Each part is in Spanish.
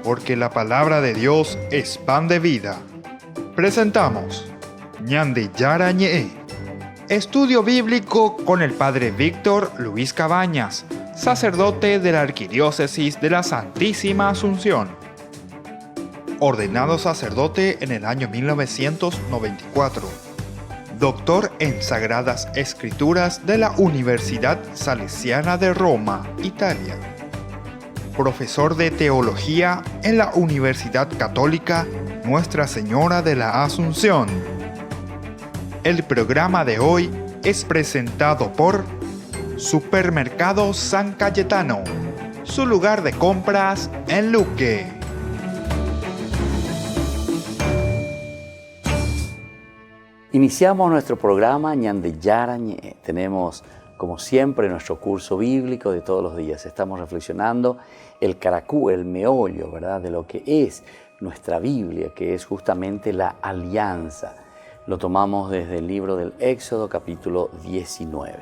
Porque la palabra de Dios es pan de vida. Presentamos Ñande Yara Ñe, estudio bíblico con el Padre Víctor Luis Cabañas, sacerdote de la Arquidiócesis de la Santísima Asunción. Ordenado sacerdote en el año 1994. Doctor en Sagradas Escrituras de la Universidad Salesiana de Roma, Italia. Profesor de Teología en la Universidad Católica Nuestra Señora de la Asunción. El programa de hoy es presentado por Supermercado San Cayetano, su lugar de compras en Luque. Iniciamos nuestro programa Ñande Yara Ñe. Tenemos, como siempre, nuestro curso bíblico de todos los días. Estamos reflexionando el caracú, el meollo, ¿verdad?, de lo que es nuestra Biblia, que es justamente la alianza. Lo tomamos desde el libro del Éxodo, capítulo 19.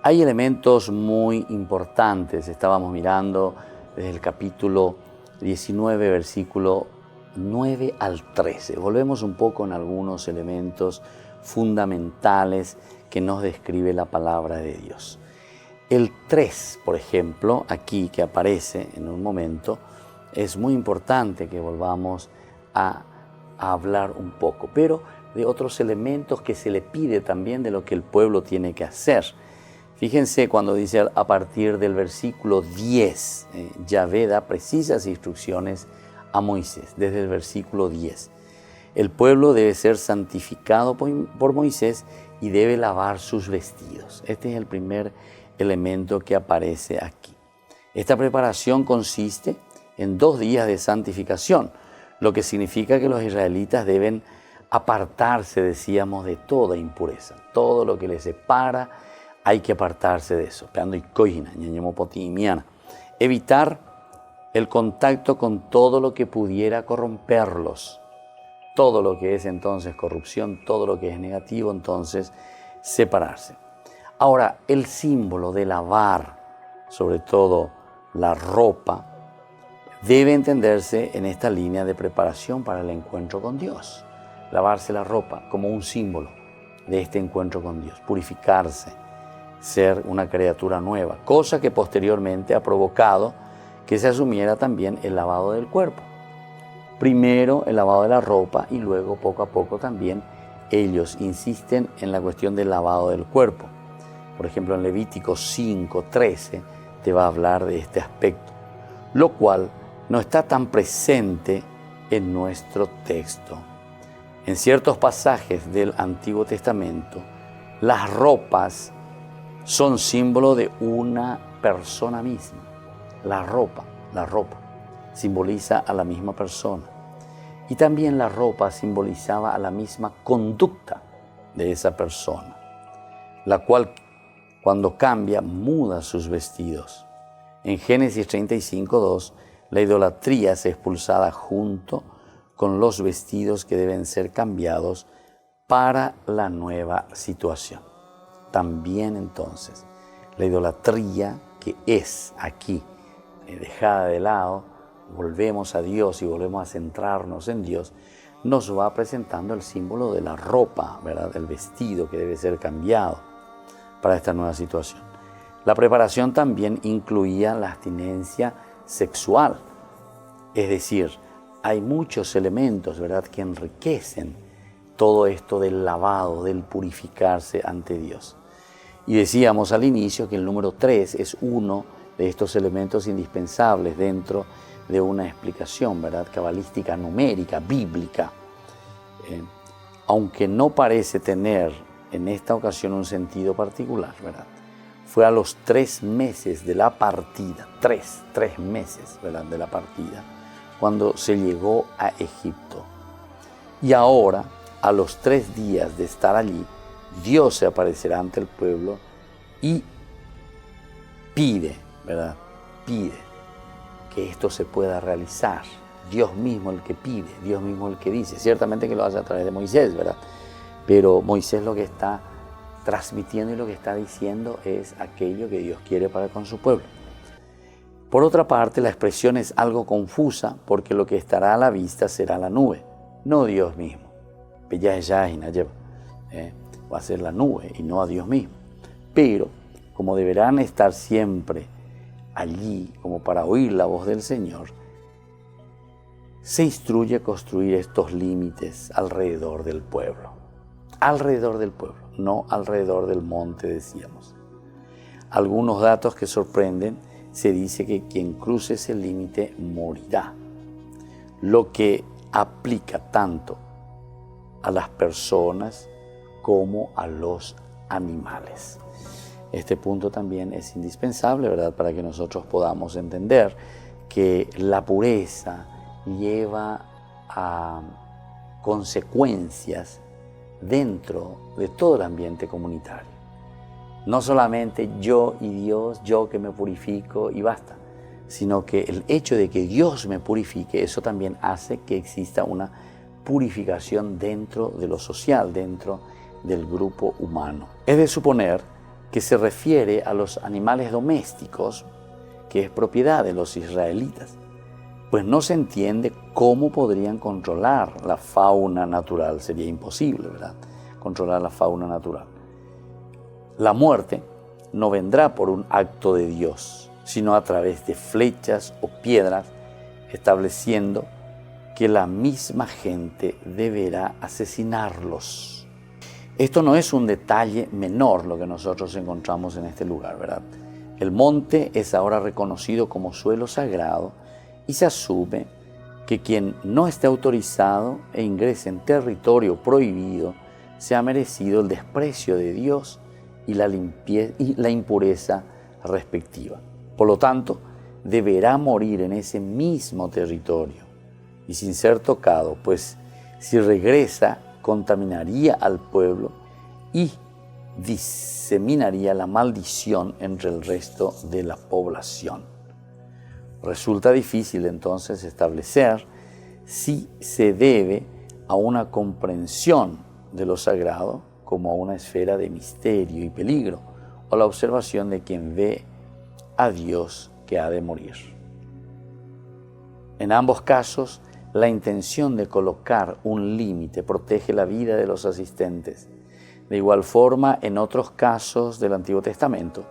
Hay elementos muy importantes. Estábamos mirando desde el capítulo 19, versículo 9 al 13. Volvemos un poco en algunos elementos fundamentales que nos describe la palabra de Dios. El 3, por ejemplo, aquí que aparece en un momento, es muy importante que volvamos a hablar un poco, pero de otros elementos que se le pide también de lo que el pueblo tiene que hacer. Fíjense cuando dice a partir del versículo 10, Yahvé da precisas instrucciones a Moisés, desde el versículo 10. El pueblo debe ser santificado por Moisés y debe lavar sus vestidos. Este es el primer elemento que aparece aquí. Esta preparación consiste en 2 días de santificación, lo que significa que los israelitas deben apartarse, decíamos, de toda impureza. Todo lo que les separa, hay que apartarse de eso. Evitar el contacto con todo lo que pudiera corromperlos. Todo lo que es entonces corrupción, todo lo que es negativo, entonces separarse. Ahora, el símbolo de lavar, sobre todo la ropa, debe entenderse en esta línea de preparación para el encuentro con Dios. Lavarse la ropa como un símbolo de este encuentro con Dios. Purificarse, ser una criatura nueva, cosa que posteriormente ha provocado que se asumiera también el lavado del cuerpo. Primero el lavado de la ropa y luego poco a poco también ellos insisten en la cuestión del lavado del cuerpo. Por ejemplo, en Levítico 5:13 te va a hablar de este aspecto, lo cual no está tan presente en nuestro texto. En ciertos pasajes del Antiguo Testamento, las ropas son símbolo de una persona misma. La ropa simboliza a la misma persona. Y también la ropa simbolizaba a la misma conducta de esa persona, la cual cuando cambia, muda sus vestidos. En Génesis 35:2, la idolatría es expulsada junto con los vestidos que deben ser cambiados para la nueva situación. También entonces, la idolatría que es aquí dejada de lado, volvemos a Dios y volvemos a centrarnos en Dios, nos va presentando el símbolo de la ropa, ¿verdad?, del vestido que debe ser cambiado para esta nueva situación. La preparación también incluía la abstinencia sexual, es decir, hay muchos elementos, ¿verdad?, que enriquecen todo esto del lavado, del purificarse ante Dios. Y decíamos al inicio que el número 3 es uno de estos elementos indispensables dentro de una explicación, ¿verdad?, cabalística, numérica, bíblica. Aunque no parece tener en esta ocasión un sentido particular, ¿verdad? Fue a los 3 meses de la partida, 3 meses, ¿verdad?, de la partida, cuando se llegó a Egipto. Y ahora, a los 3 días de estar allí, Dios se aparecerá ante el pueblo y pide, ¿verdad?, pide que esto se pueda realizar. Dios mismo el que pide, Dios mismo el que dice. Ciertamente que lo hace a través de Moisés, ¿verdad? Pero Moisés lo que está transmitiendo y lo que está diciendo es aquello que Dios quiere para con su pueblo. Por otra parte, la expresión es algo confusa porque lo que estará a la vista será la nube, no Dios mismo. Va a ser la nube y no a Dios mismo. Pero, como deberán estar siempre allí como para oír la voz del Señor, se instruye a construir estos límites alrededor del pueblo. Alrededor del pueblo, no alrededor del monte, decíamos. Algunos datos que sorprenden: se dice que quien cruce ese límite morirá, lo que aplica tanto a las personas como a los animales. Este punto también es indispensable, ¿verdad?, para que nosotros podamos entender que la pureza lleva a consecuencias dentro de todo el ambiente comunitario. No solamente yo y Dios, yo que me purifico y basta, sino que el hecho de que Dios me purifique, eso también hace que exista una purificación dentro de lo social, dentro del grupo humano. Es de suponer que se refiere a los animales domésticos, que es propiedad de los israelitas, pues no se entiende cómo podrían controlar la fauna natural. Sería imposible, ¿verdad?, controlar la fauna natural. La muerte no vendrá por un acto de Dios, sino a través de flechas o piedras, estableciendo que la misma gente deberá asesinarlos. Esto no es un detalle menor lo que nosotros encontramos en este lugar, ¿verdad? El monte es ahora reconocido como suelo sagrado y se asume que quien no esté autorizado e ingrese en territorio prohibido se ha merecido el desprecio de Dios y la impureza respectiva. Por lo tanto, deberá morir en ese mismo territorio y sin ser tocado, pues si regresa contaminaría al pueblo y diseminaría la maldición entre el resto de la población. Resulta difícil entonces establecer si se debe a una comprensión de lo sagrado como a una esfera de misterio y peligro, o la observación de quien ve a Dios que ha de morir. En ambos casos, la intención de colocar un límite protege la vida de los asistentes. De igual forma, en otros casos del Antiguo Testamento,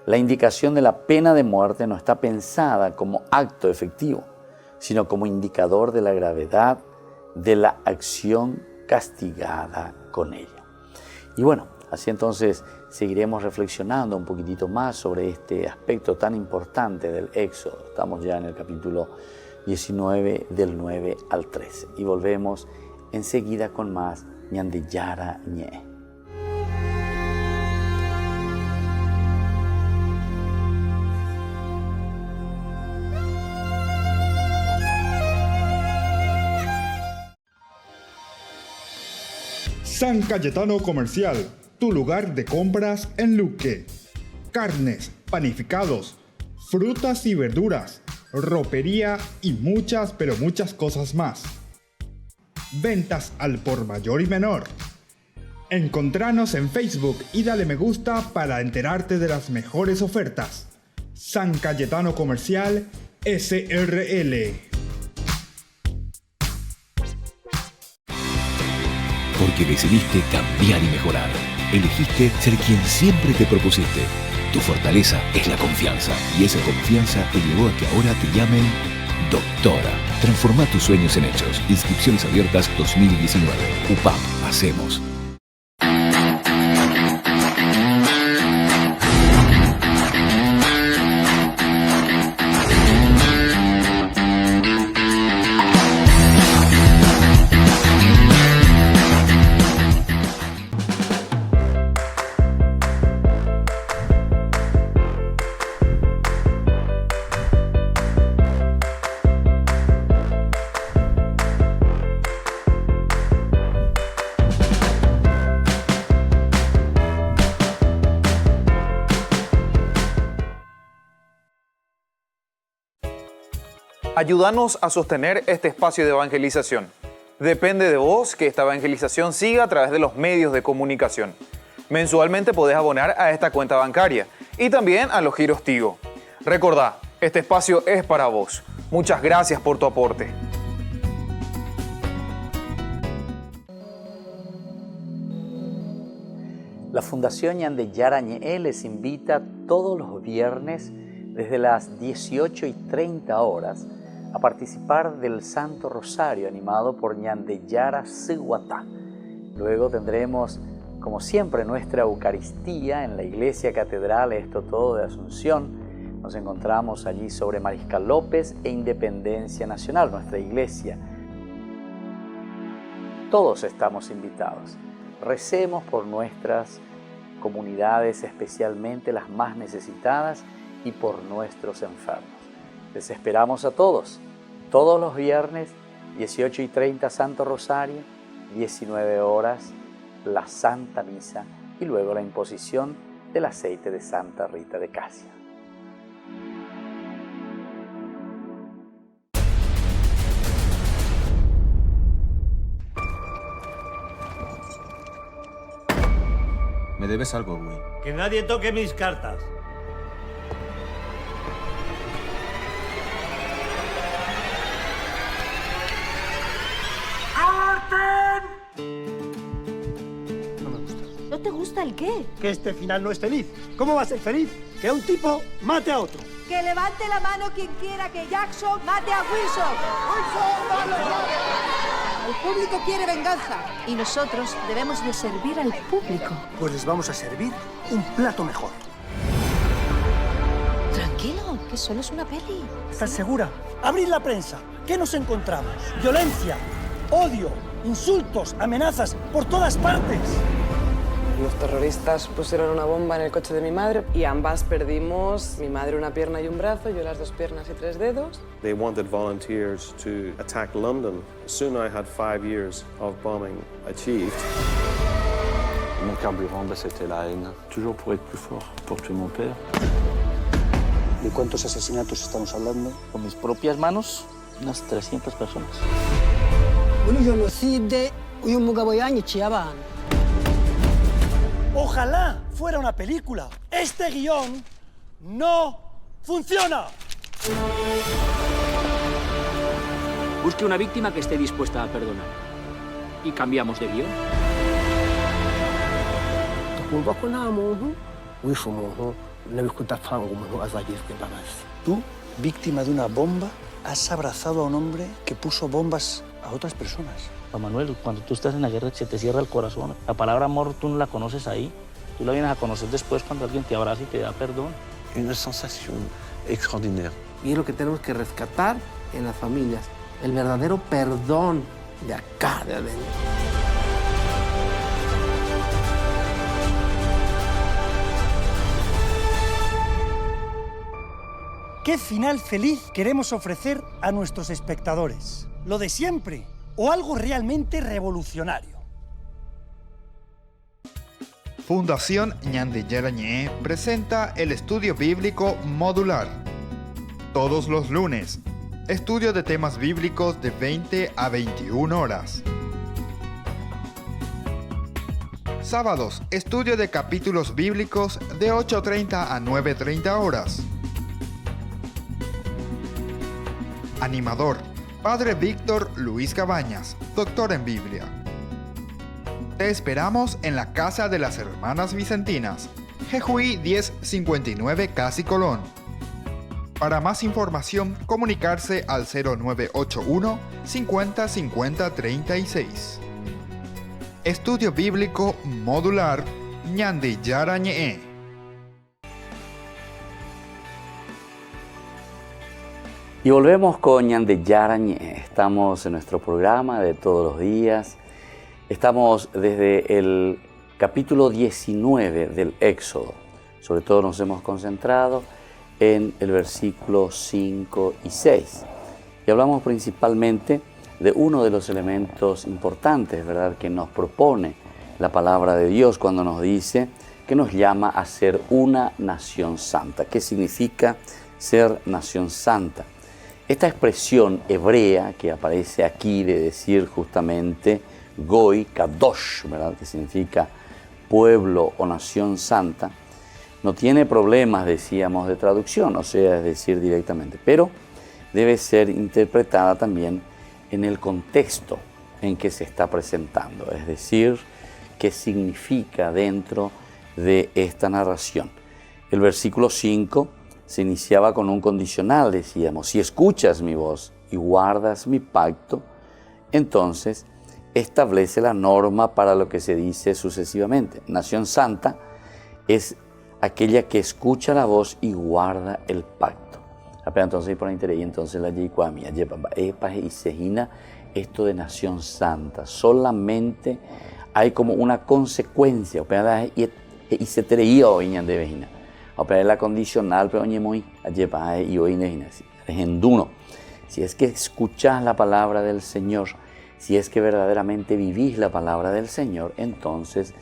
la indicación de la pena de muerte no está pensada como acto efectivo, sino como indicador de la gravedad de la acción castigada con ella. Y bueno, así entonces seguiremos reflexionando un poquitito más sobre este aspecto tan importante del Éxodo. Estamos ya en el capítulo 19 del 9 al 13 y volvemos enseguida con más Ñandeyara Ñe. San Cayetano Comercial, tu lugar de compras en Luque. Carnes, panificados, frutas y verduras, ropería y muchas, pero muchas cosas más. Ventas al por mayor y menor. Encontranos en Facebook y dale me gusta para enterarte de las mejores ofertas. San Cayetano Comercial, SRL. Porque decidiste cambiar y mejorar. Elegiste ser quien siempre te propusiste. Tu fortaleza es la confianza. Y esa confianza te llevó a que ahora te llamen Doctora. Transforma tus sueños en hechos. Inscripciones abiertas 2019. UPAP. Hacemos. Ayúdanos a sostener este espacio de evangelización. Depende de vos que esta evangelización siga a través de los medios de comunicación. Mensualmente podés abonar a esta cuenta bancaria y también a los giros Tigo. Recordá, Este espacio es para vos. Muchas gracias por tu aporte. La Fundación Ñande Yarañe les invita todos los viernes desde las 18:30 horas a participar del Santo Rosario animado por Ñande Yara Siguatá. Luego tendremos, como siempre, nuestra Eucaristía en la Iglesia Catedral Esto Todo de Asunción. Nos encontramos allí sobre Mariscal López e Independencia Nacional, nuestra iglesia. Todos estamos invitados. Recemos por nuestras comunidades, especialmente las más necesitadas, y por nuestros enfermos. Les esperamos a todos los viernes, 18:30 Santo Rosario, 19 horas la Santa Misa y luego la imposición del aceite de Santa Rita de Casia. Me debes algo, güey. Que nadie toque mis cartas. ¿No te gusta el qué? Que este final no es feliz. ¿Cómo va a ser feliz? Que un tipo mate a otro. Que levante la mano quien quiera que Jackson mate a Wilson. El público quiere venganza y nosotros debemos de servir al público. Pues les vamos a servir un plato mejor. Tranquilo, que solo es una peli. ¿Estás segura? Abrid la prensa. ¿Qué nos encontramos? Violencia, odio, insultos, amenazas por todas partes. Los terroristas pusieron una bomba en el coche de mi madre y ambas perdimos, mi madre una pierna y un brazo, yo las 2 piernas y 3 dedos. They wanted volunteers to attack London. Soon I had 5 years of bombing achieved. Mon carburant, c'était la haine. Toujours pour être plus fort, pour tuer mon père. ¿De cuántos asesinatos estamos hablando? Con mis propias manos, unas 300 personas. Ojalá fuera una película. Este guión no funciona. Busque una víctima que esté dispuesta a perdonar. Y cambiamos de guión. Tú, víctima de una bomba, has abrazado a un hombre que puso bombas a otras personas. Juan Manuel, cuando tú estás en la guerra se te cierra el corazón. La palabra amor tú no la conoces ahí. Tú la vienes a conocer después cuando alguien te abraza y te da perdón. Una sensación extraordinaria. Y es lo que tenemos que rescatar en las familias, el verdadero perdón de acá, de adentro. ¿Qué final feliz queremos ofrecer a nuestros espectadores? ¿Lo de siempre o algo realmente revolucionario? Fundación Ñande Yarañe presenta el estudio bíblico modular. Todos los lunes, estudio de temas bíblicos de 20 a 21 horas. Sábados, estudio de capítulos bíblicos de 8:30 a 9:30 horas. Animador, Padre Víctor Luis Cabañas, doctor en Biblia. Te esperamos en la Casa de las Hermanas Vicentinas, Jejuí 1059 Casi Colón. Para más información, comunicarse al 0981 50 50 36. Estudio Bíblico Modular Ñande Yarañe. Y volvemos con Ñande Yarañe. Estamos en nuestro programa de todos los días. Estamos desde el capítulo 19 del Éxodo. Sobre todo nos hemos concentrado en el versículo 5 y 6. Y hablamos principalmente de uno de los elementos importantes, ¿verdad?, que nos propone la palabra de Dios cuando nos dice que nos llama a ser una nación santa. ¿Qué significa ser nación santa? Esta expresión hebrea que aparece aquí de decir justamente Goy Kadosh, ¿verdad?, que significa pueblo o nación santa, no tiene problemas, decíamos, de traducción, o sea, es decir, directamente, pero debe ser interpretada también en el contexto en que se está presentando, es decir, qué significa dentro de esta narración. El versículo 5 se iniciaba con un condicional, decíamos, si escuchas mi voz y guardas mi pacto, entonces establece la norma para lo que se dice sucesivamente. Nación santa es aquella que escucha la voz y guarda el pacto. Entonces, por interés, entonces la yicuamia, y sejina esto de nación santa. Solamente hay como una consecuencia, y se treía hoy de vejina. La condicional, pero muy y hoy enduno. Si es que escuchas la palabra del Señor, si es que verdaderamente vivís la palabra del Señor, entonces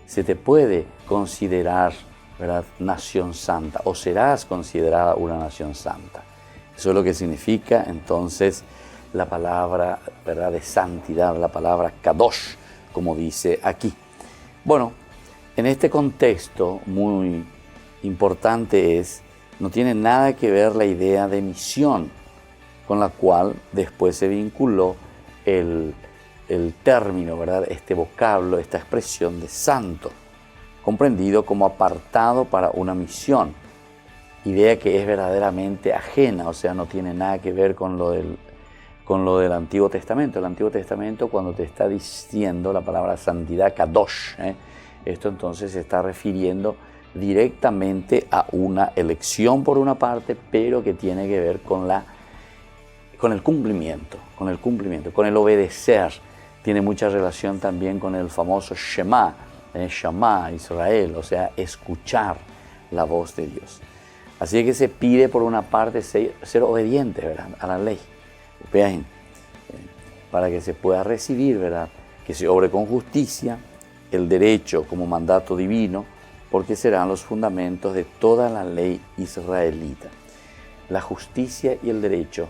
se te puede considerar, ¿verdad?, nación santa, o serás considerada una nación santa. Eso es lo que significa entonces la palabra, ¿verdad?, de santidad, la palabra kadosh, como dice aquí. Bueno, en este contexto muy importante no tiene nada que ver la idea de misión, con la cual después se vinculó el término, ¿verdad?, este vocablo, esta expresión de santo, comprendido como apartado para una misión, idea que es verdaderamente ajena, o sea, no tiene nada que ver con lo del Antiguo Testamento. El Antiguo Testamento, cuando te está diciendo la palabra santidad, kadosh, esto entonces se está refiriendo directamente a una elección por una parte, pero que tiene que ver con el cumplimiento, con el obedecer. Tiene mucha relación también con el famoso Shema, Shama Israel, o sea, escuchar la voz de Dios. Así que se pide por una parte ser obediente, ¿verdad?, a la ley, para que se pueda recibir, ¿verdad?, que se obre con justicia, el derecho como mandato divino, porque serán los fundamentos de toda la ley israelita. La justicia y el derecho,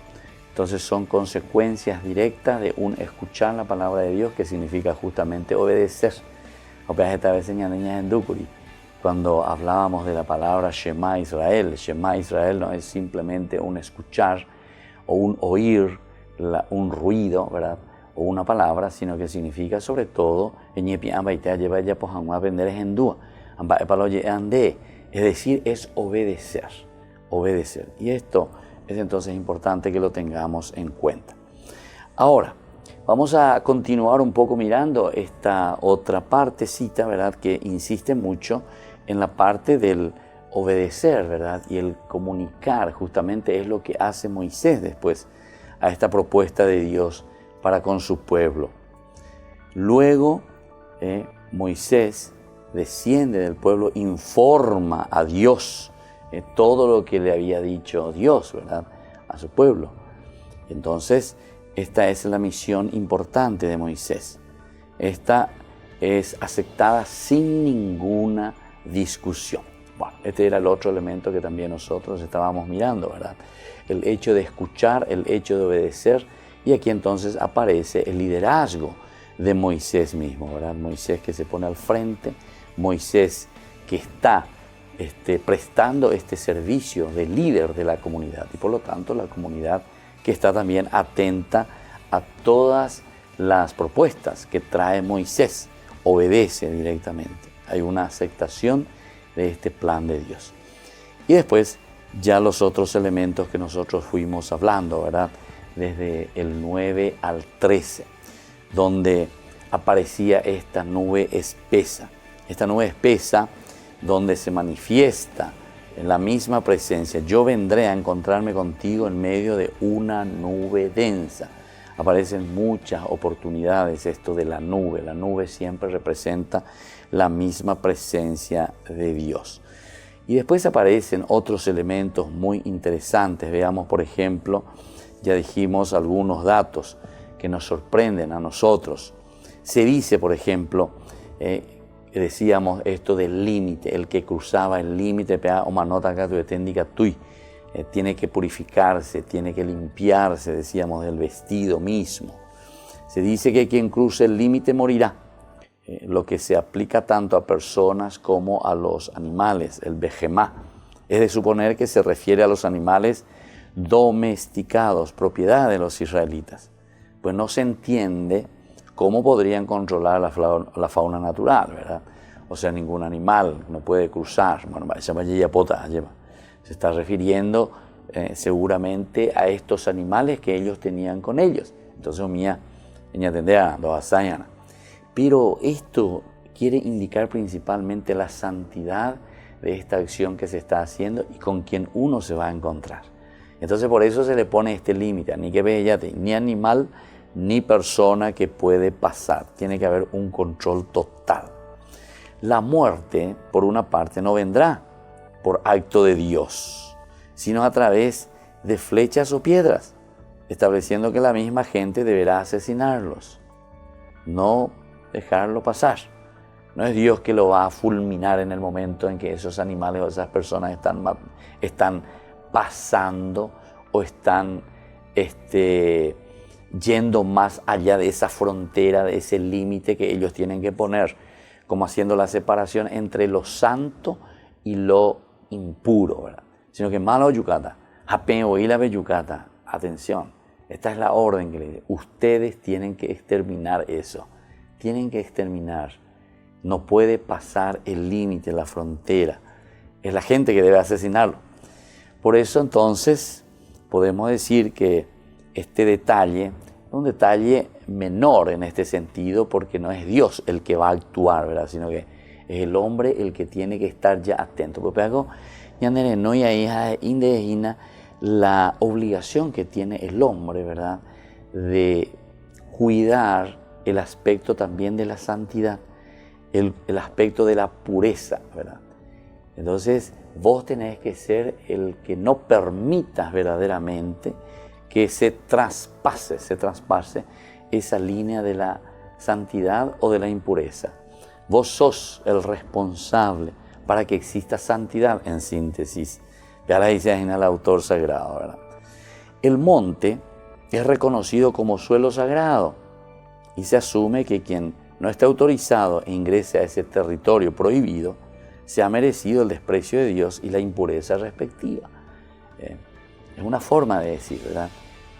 entonces, son consecuencias directas de un escuchar la palabra de Dios, que significa justamente obedecer. Cuando hablábamos de la palabra Shema Israel no es simplemente un escuchar o un oír, un ruido, ¿verdad?, o una palabra, sino que significa sobre todo, es decir, es obedecer. Y esto es entonces importante que lo tengamos en cuenta. Ahora, vamos a continuar un poco mirando esta otra partecita, ¿verdad?, que insiste mucho en la parte del obedecer, ¿verdad?, y el comunicar. Justamente es lo que hace Moisés después a esta propuesta de Dios para con su pueblo. Luego, Moisés desciende del pueblo, informa a Dios todo lo que le había dicho Dios, ¿verdad?, a su pueblo. Entonces, esta es la misión importante de Moisés. Esta es aceptada sin ninguna discusión. Bueno, este era el otro elemento que también nosotros estábamos mirando, ¿verdad? El hecho de escuchar, el hecho de obedecer, y aquí entonces aparece el liderazgo de Moisés mismo, ¿verdad? Moisés que se pone al frente, Moisés que está prestando este servicio de líder de la comunidad, y por lo tanto la comunidad que está también atenta a todas las propuestas que trae Moisés, obedece directamente. Hay una aceptación de este plan de Dios. Y después ya los otros elementos que nosotros fuimos hablando, ¿verdad?, desde el 9 al 13, donde aparecía esta nube espesa donde se manifiesta en la misma presencia. Yo vendré a encontrarme contigo en medio de una nube densa. Aparecen muchas oportunidades esto de la nube. La nube siempre representa la misma presencia de Dios. Y después aparecen otros elementos muy interesantes. Veamos, por ejemplo, ya dijimos algunos datos que nos sorprenden a nosotros. Se dice, por ejemplo, decíamos esto del límite, el que cruzaba el límite, tiene que purificarse, tiene que limpiarse, decíamos, del vestido mismo. Se dice que quien cruce el límite morirá. lo que se aplica tanto a personas como a los animales, el behemá. Es de suponer que se refiere a los animales domesticados, propiedad de los israelitas. Pues no se entiende cómo podrían controlar la fauna natural, ¿verdad? O sea, ningún animal no puede cruzar. Bueno, se está refiriendo seguramente a estos animales que ellos tenían con ellos. Entonces, pero esto quiere indicar principalmente la santidad de esta acción que se está haciendo y con quien uno se va a encontrar. Entonces, por eso se le pone este límite, ni que veyate, ni animal, ni persona que puede pasar. Tiene que haber un control total. La muerte, por una parte, no vendrá por acto de Dios, sino a través de flechas o piedras, estableciendo que la misma gente deberá asesinarlos, no dejarlo pasar. No es Dios que lo va a fulminar en el momento en que esos animales o esas personas están pasando o están yendo más allá de esa frontera, de ese límite que ellos tienen que poner, como haciendo la separación entre lo santo y lo impuro, ¿verdad? Sino que malo yucata, yucata, atención, esta es la orden que le dice, ustedes tienen que exterminar eso, tienen que exterminar, no puede pasar el límite, la frontera, es la gente que debe asesinarlo. Por eso entonces podemos decir que este detalle es un detalle menor en este sentido, porque no es Dios el que va a actuar, ¿verdad? Sino que es el hombre el que tiene que estar ya atento. Porque algo no hay la obligación que tiene el hombre, ¿verdad? De cuidar el aspecto también de la santidad, el aspecto de la pureza, ¿verdad? Entonces vos tenés que ser el que no permitas verdaderamente que se traspase esa línea de la santidad o de la impureza. Vos sos el responsable para que exista santidad, en síntesis. Ya la dice el autor sagrado, ¿verdad? El monte es reconocido como suelo sagrado y se asume que quien no esté autorizado e ingrese a ese territorio prohibido se ha merecido el desprecio de Dios y la impureza respectiva. Es una forma de decir, ¿verdad?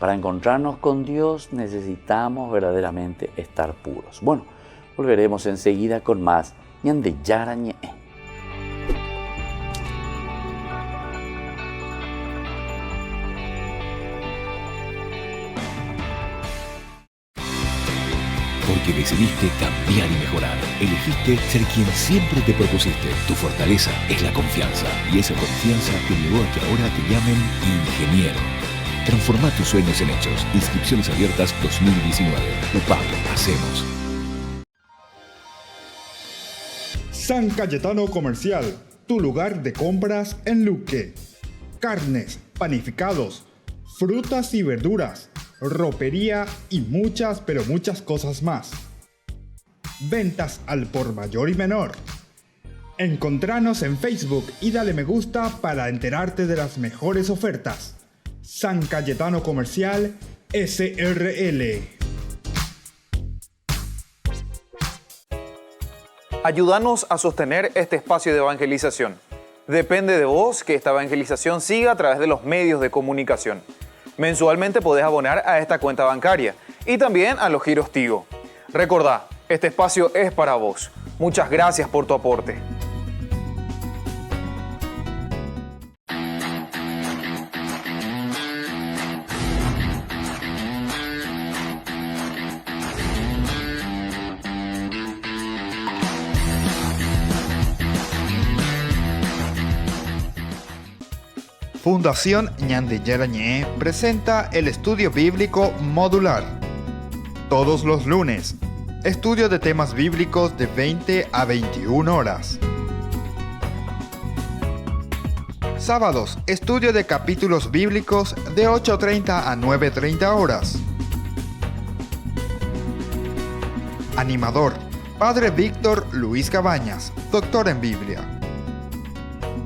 Para encontrarnos con Dios necesitamos verdaderamente estar puros. Bueno, volveremos enseguida con más Ñande Yarañe. Porque decidiste cambiar y mejorar. Elegiste ser quien siempre te propusiste. Tu fortaleza es la confianza. Y esa confianza te llevó a que ahora te llamen ingeniero. Transforma tus sueños en hechos. Inscripciones abiertas 2019. UPAP, hacemos. San Cayetano Comercial, tu lugar de compras en Luque. Carnes, panificados, frutas y verduras, ropería y muchas, pero muchas cosas más. Ventas al por mayor y menor. Encontranos en Facebook y dale me gusta para enterarte de las mejores ofertas. San Cayetano Comercial SRL. Ayúdanos a sostener este espacio de evangelización. Depende de vos que esta evangelización siga a través de los medios de comunicación. Mensualmente podés abonar a esta cuenta bancaria y también a los giros Tigo. Recordá, este espacio es para vos. Muchas gracias por tu aporte. Fundación Ñande Yarañé presenta el estudio bíblico modular. Todos los lunes, estudio de temas bíblicos de 20 a 21 horas. Sábados, estudio de capítulos bíblicos de 8:30 a 9:30 horas. Animador, Padre Víctor Luis Cabañas, doctor en Biblia.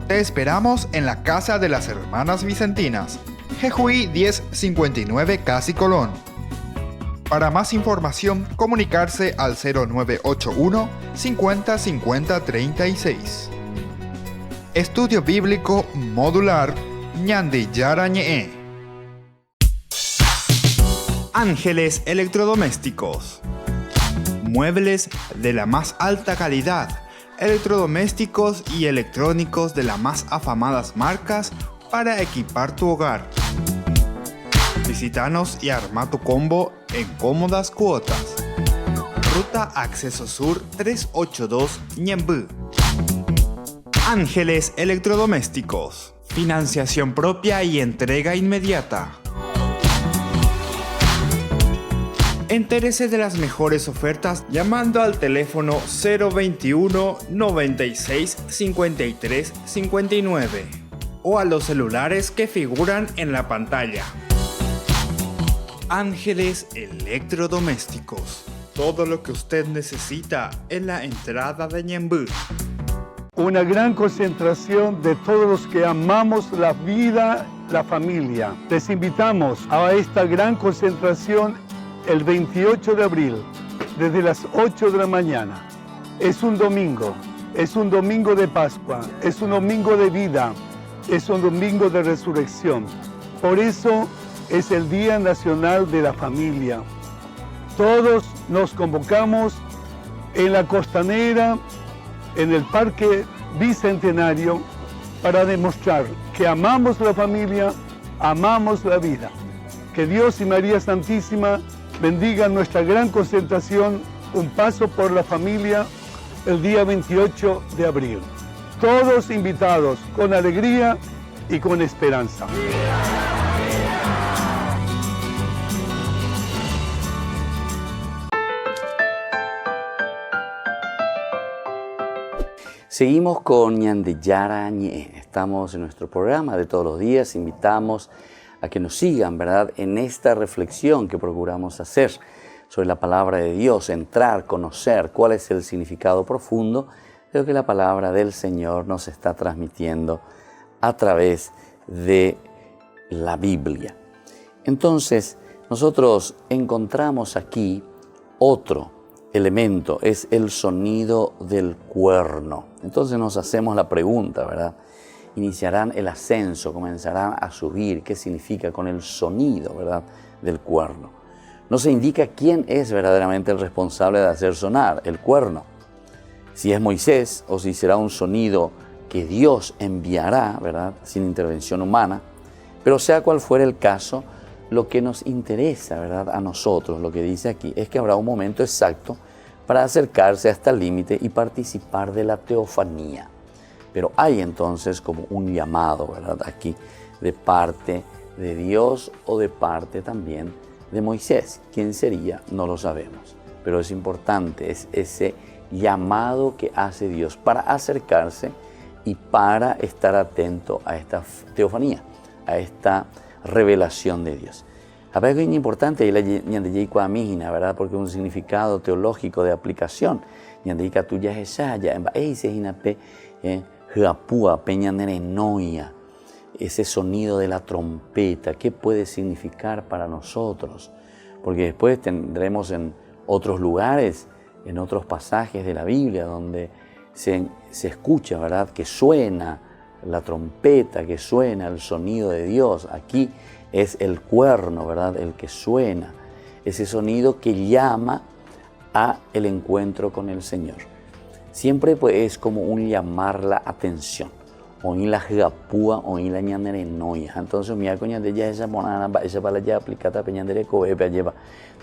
Te esperamos en la Casa de las Hermanas Vicentinas, Jejuí 1059 Casi Colón. Para más información, comunicarse al 0981 50 50 36. Estudio Bíblico Modular Ñandi Yarañe. Ángeles Electrodomésticos. Muebles de la más alta calidad, electrodomésticos y electrónicos de las más afamadas marcas para equipar tu hogar. Visítanos y arma tu combo en cómodas cuotas. Ruta Acceso Sur 382 Ñembú. Ángeles Electrodomésticos. Financiación propia y entrega inmediata. Entérese de las mejores ofertas llamando al teléfono 021 96 53 59 o a los celulares que figuran en la pantalla. Ángeles Electrodomésticos. Todo lo que usted necesita en la entrada de Ñembú. Una gran concentración de todos los que amamos la vida, la familia. Les invitamos a esta gran concentración el 28 de abril, desde las 8 de la mañana. Es un domingo de Pascua, es un domingo de vida, es un domingo de resurrección. Por eso es el Día Nacional de la Familia. Todos nos convocamos en la Costanera, en el Parque Bicentenario, para demostrar que amamos la familia, amamos la vida. Que Dios y María Santísima bendigan nuestra gran concentración, un paso por la familia, el día 28 de abril. Todos invitados con alegría y con esperanza. Seguimos con Ñandi Yarañe. Estamos en nuestro programa de todos los días. Invitamos a que nos sigan, ¿verdad?, en esta reflexión que procuramos hacer sobre la palabra de Dios, entrar, conocer cuál es el significado profundo de lo que la palabra del Señor nos está transmitiendo a través de la Biblia. Entonces, nosotros encontramos aquí otro elemento, es el sonido del cuerno. Entonces nos hacemos la pregunta, ¿verdad? Iniciarán el ascenso, comenzarán a subir. ¿Qué significa con el sonido, verdad, del cuerno? No se indica quién es verdaderamente el responsable de hacer sonar el cuerno. Si es Moisés o si será un sonido que Dios enviará, ¿verdad?, sin intervención humana. Pero sea cual fuera el caso, lo que nos interesa, ¿verdad?, a nosotros, lo que dice aquí, es que habrá un momento exacto para acercarse hasta el límite y participar de la teofanía. Pero hay entonces como un llamado, ¿verdad?, aquí de parte de Dios o de parte también de Moisés. ¿Quién sería? No lo sabemos. Pero es importante, es ese llamado que hace Dios para acercarse y para estar atento a esta teofanía, a esta revelación de Dios. A ver, es importante y la ñandeyikua mígina, ¿verdad? Porque es un significado teológico de aplicación. Ñandeyika tuya jesaya, en baese hinape, Japúa, Peñanerenoia, ese sonido de la trompeta, ¿qué puede significar para nosotros? Porque después tendremos en otros lugares, en otros pasajes de la Biblia, donde se escucha, ¿verdad?, que suena la trompeta, que suena el sonido de Dios. Aquí es el cuerno, ¿verdad?, el que suena, ese sonido que llama a el encuentro con el Señor. Siempre pues es como un llamar la atención. Oí la japúa, oí la ñanerenoia. Entonces, mi coña de ya esa monana, esa para ya aplicada peñandere cobe, lleva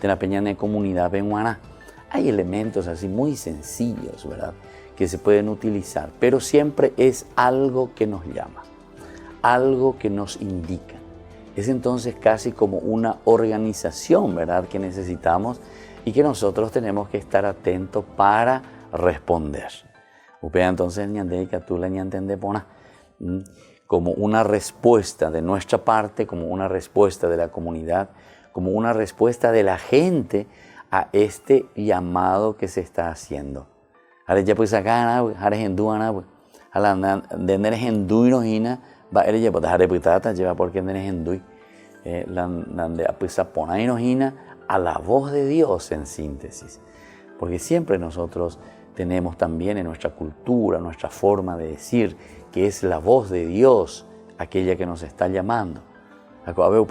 de la peñane comunidad peñuana. Hay elementos así muy sencillos, ¿verdad?, que se pueden utilizar, pero siempre es algo que nos llama, algo que nos indica. Es entonces casi como una organización, ¿verdad?, que necesitamos y que nosotros tenemos que estar atentos para responder. Upea entonces ñandeica tú la ñantende pona como una respuesta de nuestra parte, como una respuesta de la comunidad, como una respuesta de la gente a este llamado que se está haciendo. Ahora ya pues acá, ahora henduana, ahora de neres henduirohina, va a ya pues dejar de pitata lleva porque neres hendui, la de pues apona irohina, a la voz de Dios en síntesis. Porque siempre nosotros tenemos también en nuestra cultura, nuestra forma de decir, que es la voz de Dios aquella que nos está llamando. Pero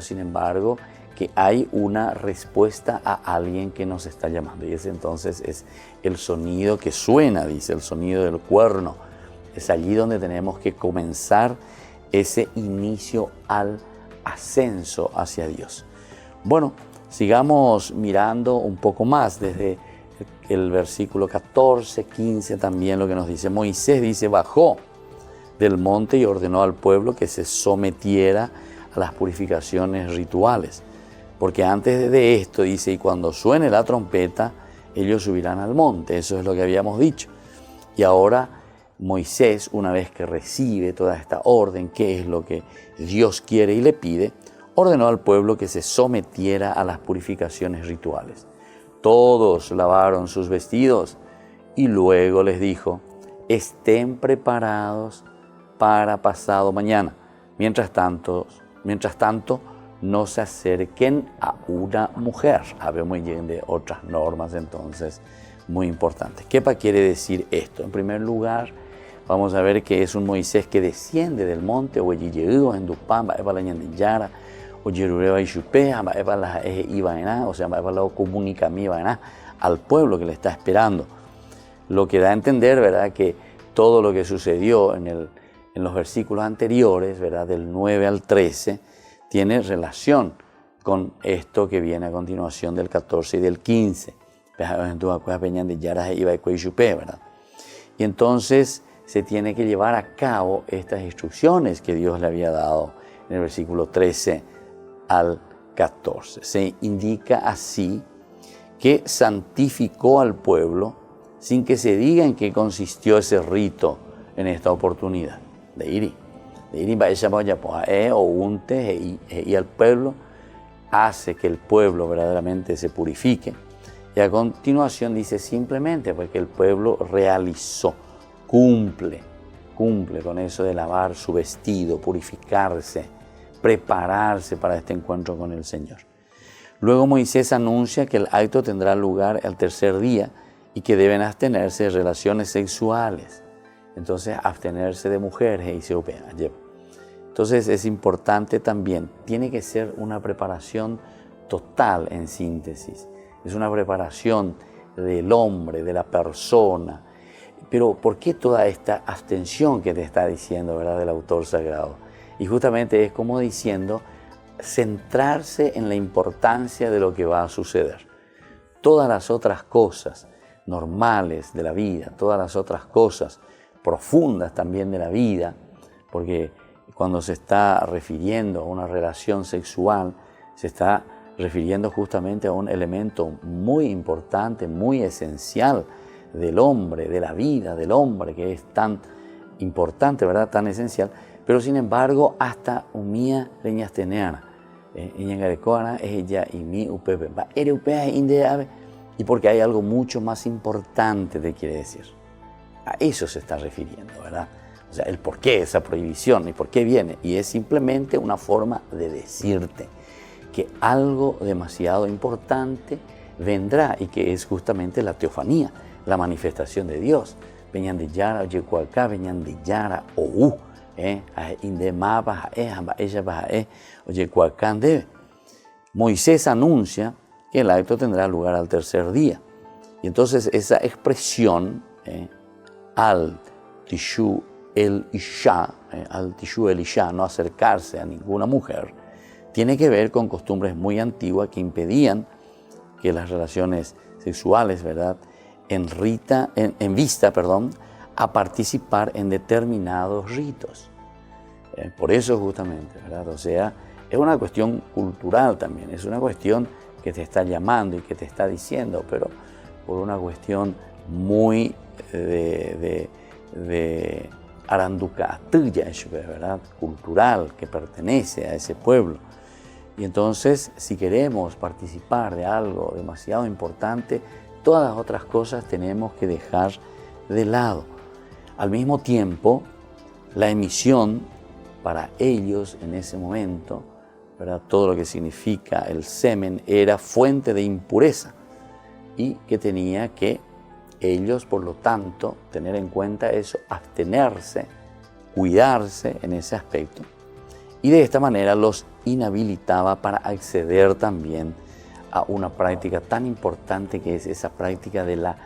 sin embargo, que hay una respuesta a alguien que nos está llamando. Y ese entonces es el sonido que suena, dice, el sonido del cuerno. Es allí donde tenemos que comenzar ese inicio al ascenso hacia Dios. Bueno, sigamos mirando un poco más desde el versículo 14, 15 también lo que nos dice. Moisés dice, bajó del monte y ordenó al pueblo que se sometiera a las purificaciones rituales. Porque antes de esto dice, y cuando suene la trompeta, ellos subirán al monte. Eso es lo que habíamos dicho. Y ahora Moisés, una vez que recibe toda esta orden, que es lo que Dios quiere y le pide, ordenó al pueblo que se sometiera a las purificaciones rituales. Todos lavaron sus vestidos y luego les dijo, estén preparados para pasado mañana. Mientras tanto, no se acerquen a una mujer. Habemos de otras normas entonces muy importantes. ¿Qué quiere decir esto? En primer lugar, vamos a ver que es un Moisés que desciende del monte, o sea, comunica al pueblo que le está esperando. Lo que da a entender, ¿verdad?, que todo lo que sucedió en los versículos anteriores, ¿verdad?, del 9 al 13, tiene relación con esto que viene a continuación del 14 y del 15. ¿Verdad? Y entonces se tiene que llevar a cabo estas instrucciones que Dios le había dado en el versículo 13 al 14. Se indica así que santificó al pueblo sin que se diga en qué consistió ese rito en esta oportunidad. Y al pueblo hace que el pueblo verdaderamente se purifique. Y a continuación dice simplemente porque el pueblo realizó, cumple con eso de lavar su vestido, purificarse, prepararse para este encuentro con el Señor. Luego Moisés anuncia que el acto tendrá lugar al tercer día y que deben abstenerse de relaciones sexuales. Entonces, abstenerse de mujeres y se opera. Entonces, es importante también, tiene que ser una preparación total en síntesis. Es una preparación del hombre, de la persona. Pero, ¿por qué toda esta abstención que te está diciendo, ¿verdad?, del autor sagrado? Y justamente es como diciendo, centrarse en la importancia de lo que va a suceder. Todas las otras cosas normales de la vida, todas las otras cosas profundas también de la vida, porque cuando se está refiriendo a una relación sexual, se está refiriendo justamente a un elemento muy importante, muy esencial del hombre, de la vida del hombre, que es tan importante, ¿verdad?, tan esencial, pero sin embargo, hasta umía leñas teneana, es ella y mi upepe, y porque hay algo mucho más importante, te quiere decir. A eso se está refiriendo, ¿verdad? O sea, el por qué esa prohibición y por qué viene. Y es simplemente una forma de decirte que algo demasiado importante vendrá y que es justamente la teofanía, la manifestación de Dios. Venían de Yara, oye, cualca, venían de Yara, o indemaba, ella va, oye, cualcán debe. Moisés anuncia que el acto tendrá lugar al tercer día. Y entonces esa expresión, al tishu el isha, no acercarse a ninguna mujer, tiene que ver con costumbres muy antiguas que impedían que las relaciones sexuales, ¿verdad?, en vista a participar en determinados ritos. Por eso justamente, ¿verdad? O sea, es una cuestión cultural también, es una cuestión que te está llamando y que te está diciendo, pero por una cuestión muy de aranduca, ¿verdad?, cultural, que pertenece a ese pueblo. Y entonces, si queremos participar de algo demasiado importante, todas las otras cosas tenemos que dejar de lado. Al mismo tiempo, la emisión para ellos en ese momento, ¿verdad?, todo lo que significa el semen era fuente de impureza y que tenía que ellos, por lo tanto, tener en cuenta eso, abstenerse, cuidarse en ese aspecto. Y de esta manera los inhabilitaba para acceder también a una práctica tan importante que es esa práctica de la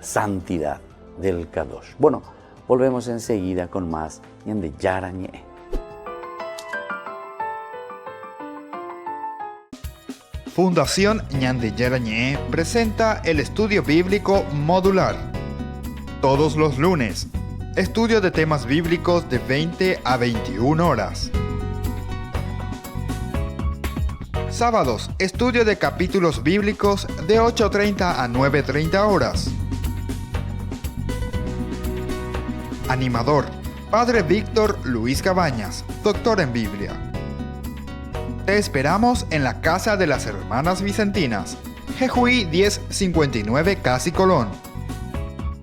santidad del Kadosh. Bueno, volvemos enseguida con más Ñande Yara Ñe. Fundación Ñande Yara Ñe presenta el estudio bíblico modular. Todos los lunes, estudio de temas bíblicos de 20 a 21 horas. Sábados, estudio de capítulos bíblicos de 8:30 a 9:30 horas. Animador, Padre Víctor Luis Cabañas, doctor en Biblia. Te esperamos en la Casa de las Hermanas Vicentinas, Jejuí 1059 Casi Colón.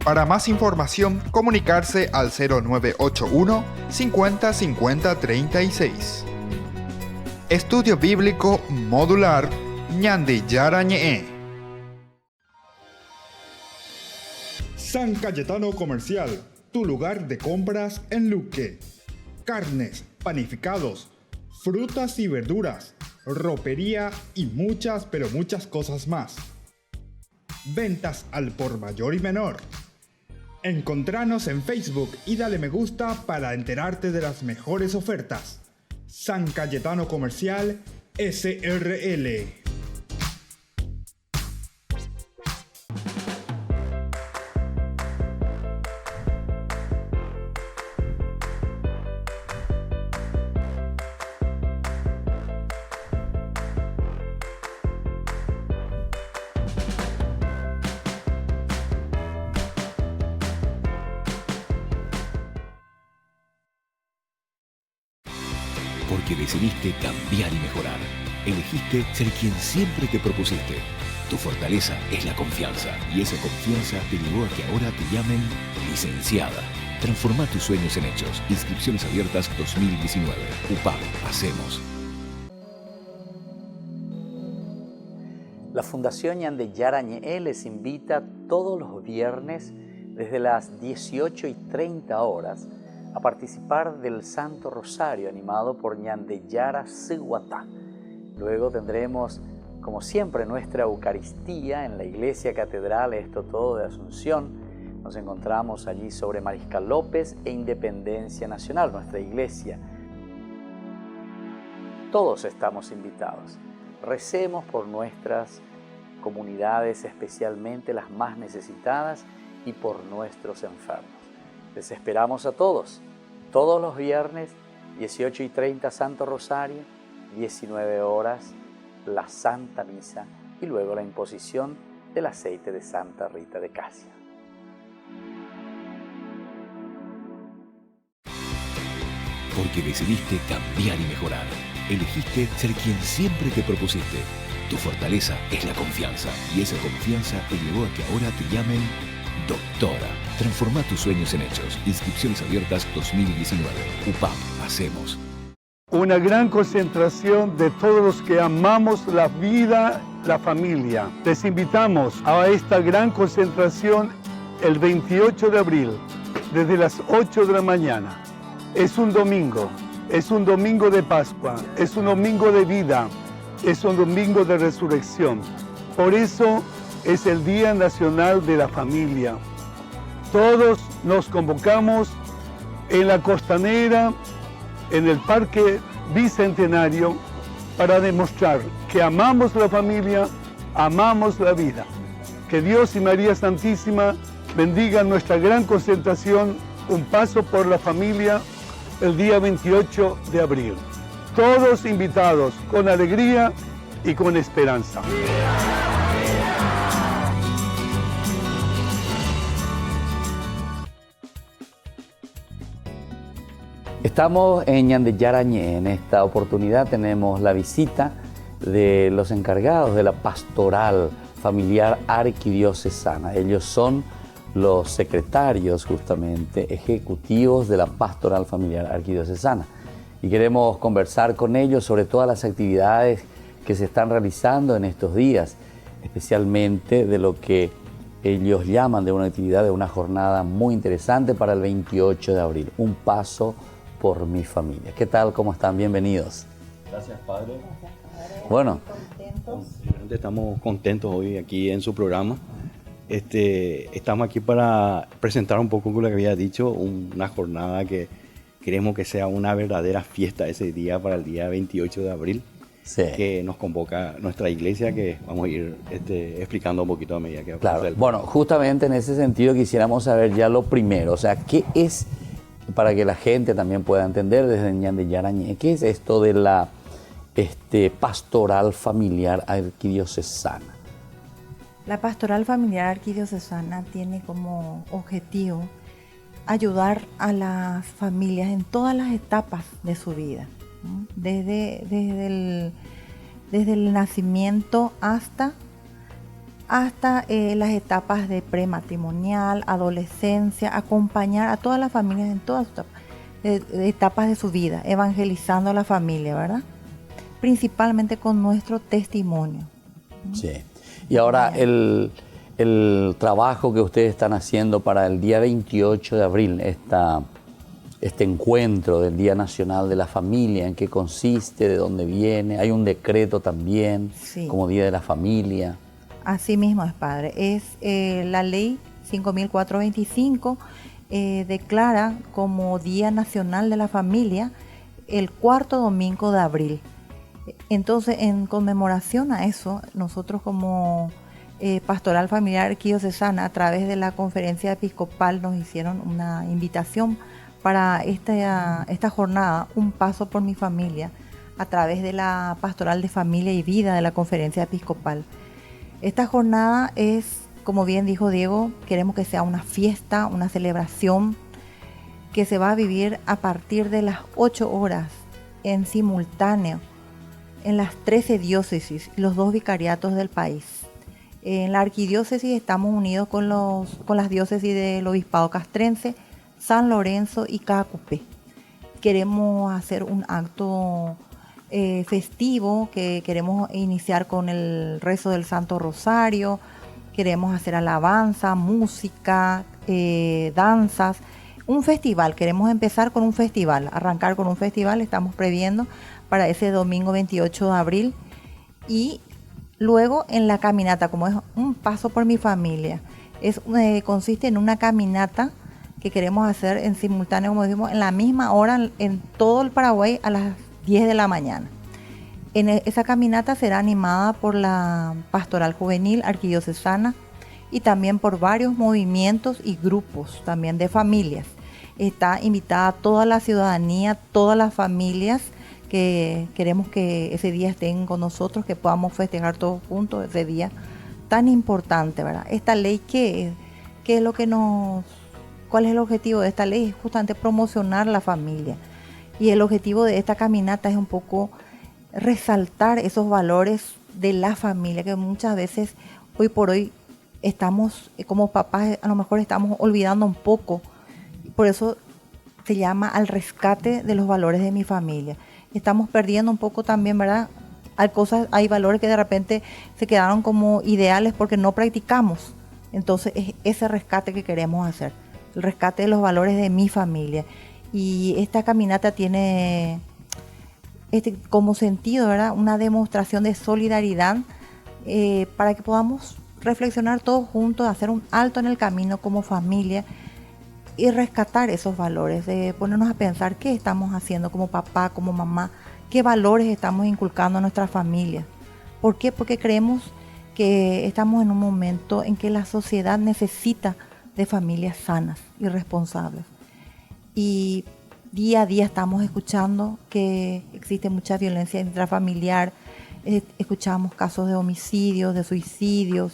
Para más información, comunicarse al 0981 50 50 36. Estudio Bíblico Modular Ñande Yara Ñe. San Cayetano Comercial, tu lugar de compras en Luque. Carnes, panificados, frutas y verduras, ropería y muchas, pero muchas cosas más. Ventas al por mayor y menor. Encontranos en Facebook y dale me gusta para enterarte de las mejores ofertas. San Cayetano Comercial SRL. Porque decidiste cambiar y mejorar. Elegiste ser quien siempre te propusiste. Tu fortaleza es la confianza. Y esa confianza te llevó a que ahora te llamen licenciada. Transforma tus sueños en hechos. Inscripciones abiertas 2019. UPAP. Hacemos. La Fundación Ñande Yara Ñe les invita todos los viernes desde las 18:30 horas a participar del Santo Rosario animado por Ñande Yara Siguatá. Luego tendremos, como siempre, nuestra Eucaristía en la Iglesia Catedral, esto todo de Asunción. Nos encontramos allí sobre Mariscal López e Independencia Nacional, nuestra iglesia. Todos estamos invitados. Recemos por nuestras comunidades, especialmente las más necesitadas, y por nuestros enfermos. Les esperamos a todos los viernes, 18:30 Santo Rosario, 19 horas la Santa Misa y luego la imposición del aceite de Santa Rita de Casia. Porque decidiste cambiar y mejorar. Elegiste ser quien siempre te propusiste. Tu fortaleza es la confianza. Y esa confianza te llevó a que ahora te llamen doctora. Transforma tus sueños en hechos. Inscripciones abiertas 2019. UPAP. Hacemos. Una gran concentración de todos los que amamos la vida, la familia. Les invitamos a esta gran concentración el 28 de abril, desde las 8 de la mañana. Es un domingo de Pascua, es un domingo de vida, es un domingo de resurrección. Por eso es el Día Nacional de la Familia. Todos nos convocamos en la Costanera, en el Parque Bicentenario, para demostrar que amamos la familia, amamos la vida. Que Dios y María Santísima bendigan nuestra gran concentración, un paso por la familia, el día 28 de abril. Todos invitados con alegría y con esperanza. Estamos en Ñande Yara Ñe. En esta oportunidad tenemos la visita de los encargados de la pastoral familiar arquidiocesana. Ellos son los secretarios justamente ejecutivos de la pastoral familiar arquidiocesana. y queremos conversar con ellos sobre todas las actividades que se están realizando en estos días, especialmente de lo que ellos llaman de una actividad, de una jornada muy interesante para el 28 de abril, Un Paso por mi Familia. ¿Qué tal? ¿Cómo están? Bienvenidos. Gracias, Padre. Bueno, estamos contentos hoy aquí en su programa. Estamos aquí para presentar un poco lo que había dicho, una jornada que queremos que sea una verdadera fiesta ese día para el día 28 de abril, sí, que nos convoca nuestra iglesia, que vamos a ir explicando un poquito a medida que va. Claro. Bueno, justamente en ese sentido quisiéramos saber ya lo primero, o sea, ¿qué es, para que la gente también pueda entender desde Ñan de Yarañé, qué es esto de la pastoral familiar arquidiocesana? La pastoral familiar arquidiocesana tiene como objetivo ayudar a las familias en todas las etapas de su vida, ¿no? Desde el nacimiento hasta las etapas de prematrimonial, adolescencia, acompañar a todas las familias en todas las etapas de su vida, evangelizando a la familia, ¿verdad? Principalmente con nuestro testimonio. Sí. Y ahora el trabajo que ustedes están haciendo para el día 28 de abril, este encuentro del Día Nacional de la Familia, ¿en qué consiste? ¿De dónde viene? Hay un decreto también, sí, como Día de la Familia. Así mismo es, Padre. Es la ley 5.425 declara como Día Nacional de la Familia el cuarto domingo de abril. Entonces, en conmemoración a eso, nosotros como Pastoral Familiar Arquidiocesana, a través de la conferencia episcopal, nos hicieron una invitación para esta jornada, Un Paso por mi Familia, a través de la Pastoral de Familia y Vida de la conferencia episcopal. Esta jornada es, como bien dijo Diego, queremos que sea una fiesta, una celebración que se va a vivir a partir de las 8 horas en simultáneo en las 13 diócesis y los 2 vicariatos del país. En la arquidiócesis estamos unidos con las diócesis del Obispado Castrense, San Lorenzo y Caacupé. Queremos hacer un acto festivo, que queremos iniciar con el rezo del Santo Rosario, queremos hacer alabanza, música, danzas, un festival. Queremos empezar con un festival, arrancar con un festival, estamos previendo para ese domingo 28 de abril, y luego en la caminata, como es Un Paso por mi Familia, consiste en una caminata que queremos hacer en simultáneo, como decimos, en la misma hora en todo el Paraguay a las 10 de la mañana. Esa caminata será animada por la Pastoral Juvenil Arquidiocesana y también por varios movimientos y grupos también de familias. Está invitada toda la ciudadanía, todas las familias que queremos que ese día estén con nosotros, que podamos festejar todos juntos ese día tan importante, ¿verdad? Esta ley, ¿qué es lo que cuál es el objetivo de esta ley? Es justamente promocionar la familia. Y el objetivo de esta caminata es un poco resaltar esos valores de la familia, que muchas veces hoy por hoy estamos, como papás, a lo mejor estamos olvidando un poco. Por eso se llama al rescate de los valores de mi familia. Estamos perdiendo un poco también, ¿verdad? Hay valores que de repente se quedaron como ideales porque no practicamos. Entonces es ese rescate que queremos hacer, el rescate de los valores de mi familia. Y esta caminata tiene como sentido, ¿verdad?, una demostración de solidaridad para que podamos reflexionar todos juntos, hacer un alto en el camino como familia y rescatar esos valores, de ponernos a pensar qué estamos haciendo como papá, como mamá, qué valores estamos inculcando a nuestra familia. ¿Por qué? Porque creemos que estamos en un momento en que la sociedad necesita de familias sanas y responsables. Y día a día estamos escuchando que existe mucha violencia intrafamiliar, escuchamos casos de homicidios, de suicidios,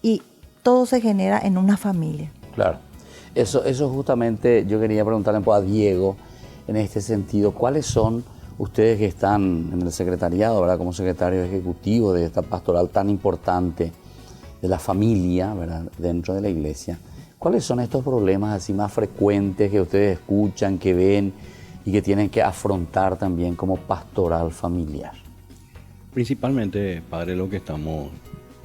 y todo se genera en una familia. Claro. Eso justamente yo quería preguntarle un poco a Diego en este sentido. ¿Cuáles son ustedes que están en el secretariado, ¿verdad?, como secretario ejecutivo de esta pastoral tan importante de la familia, ¿verdad?, dentro de la iglesia? ¿Cuáles son estos problemas así más frecuentes que ustedes escuchan, que ven, y que tienen que afrontar también como pastoral familiar? Principalmente, padre, lo que estamos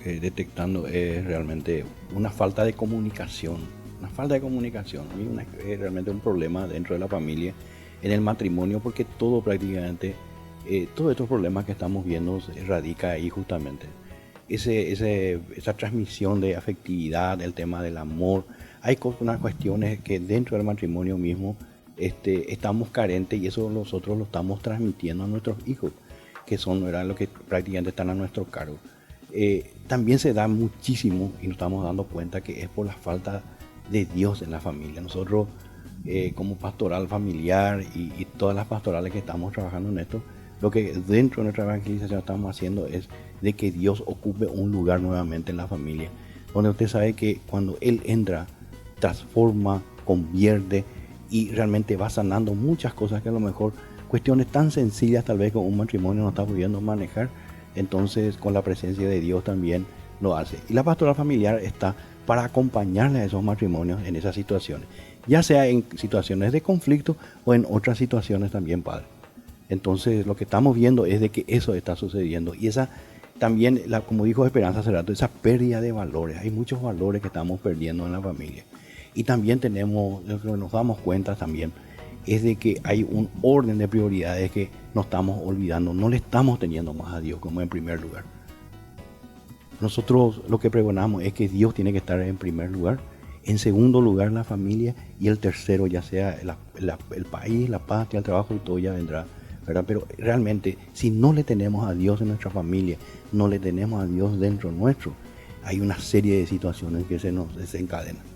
detectando es realmente una falta de comunicación. Una falta de comunicación. Es realmente un problema dentro de la familia, en el matrimonio, porque todo prácticamente, todos estos problemas que estamos viendo radica ahí justamente. Esa transmisión de afectividad, el tema del amor. Hay unas cuestiones que dentro del matrimonio mismo estamos carentes y eso nosotros lo estamos transmitiendo a nuestros hijos, que son lo que prácticamente están a nuestro cargo. También se da muchísimo y nos estamos dando cuenta que es por la falta de Dios en la familia. Nosotros como pastoral familiar y todas las pastorales que estamos trabajando en esto, lo que dentro de nuestra evangelización estamos haciendo es de que Dios ocupe un lugar nuevamente en la familia, donde usted sabe que cuando Él entra, transforma, convierte y realmente va sanando muchas cosas que a lo mejor cuestiones tan sencillas tal vez como un matrimonio no está pudiendo manejar. Entonces con la presencia de Dios también lo hace. Y la pastoral familiar está para acompañarle a esos matrimonios en esas situaciones, ya sea en situaciones de conflicto o en otras situaciones también, padre. Entonces lo que estamos viendo es de que eso está sucediendo y esa también, como dijo Esperanza hace rato, esa pérdida de valores. Hay muchos valores que estamos perdiendo en la familia. Y también tenemos, lo que nos damos cuenta también, es de que hay un orden de prioridades que nos estamos olvidando, no le estamos teniendo más a Dios como en primer lugar. Nosotros lo que pregonamos es que Dios tiene que estar en primer lugar, en segundo lugar la familia y el tercero ya sea el país, la patria, el trabajo y todo ya vendrá, ¿verdad? Pero realmente si no le tenemos a Dios en nuestra familia, no le tenemos a Dios dentro nuestro, hay una serie de situaciones que se nos desencadenan.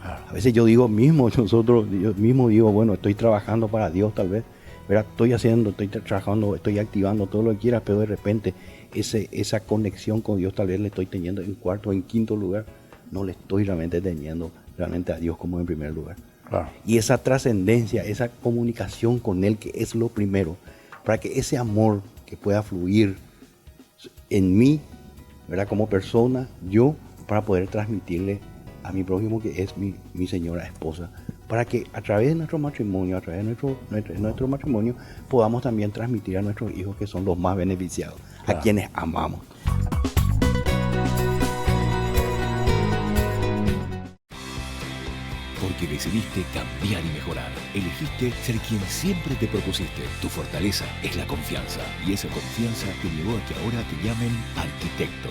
A veces yo digo mismo, yo mismo digo, bueno, estoy trabajando para Dios tal vez, ¿verdad? Estoy trabajando, estoy activando todo lo que quiera, pero de repente esa conexión con Dios tal vez le estoy teniendo en cuarto o en quinto lugar, no le estoy realmente teniendo realmente a Dios como en primer lugar. Claro. Y esa trascendencia, esa comunicación con Él que es lo primero, para que ese amor que pueda fluir en mí, ¿verdad? Como persona, yo, para poder transmitirle a mi prójimo que es mi señora esposa, para que a través de nuestro matrimonio, podamos también transmitir a nuestros hijos que son los más beneficiados, claro, a quienes amamos. Porque decidiste cambiar y mejorar. Elegiste ser quien siempre te propusiste. Tu fortaleza es la confianza. Y esa confianza te llevó a que ahora te llamen arquitecto.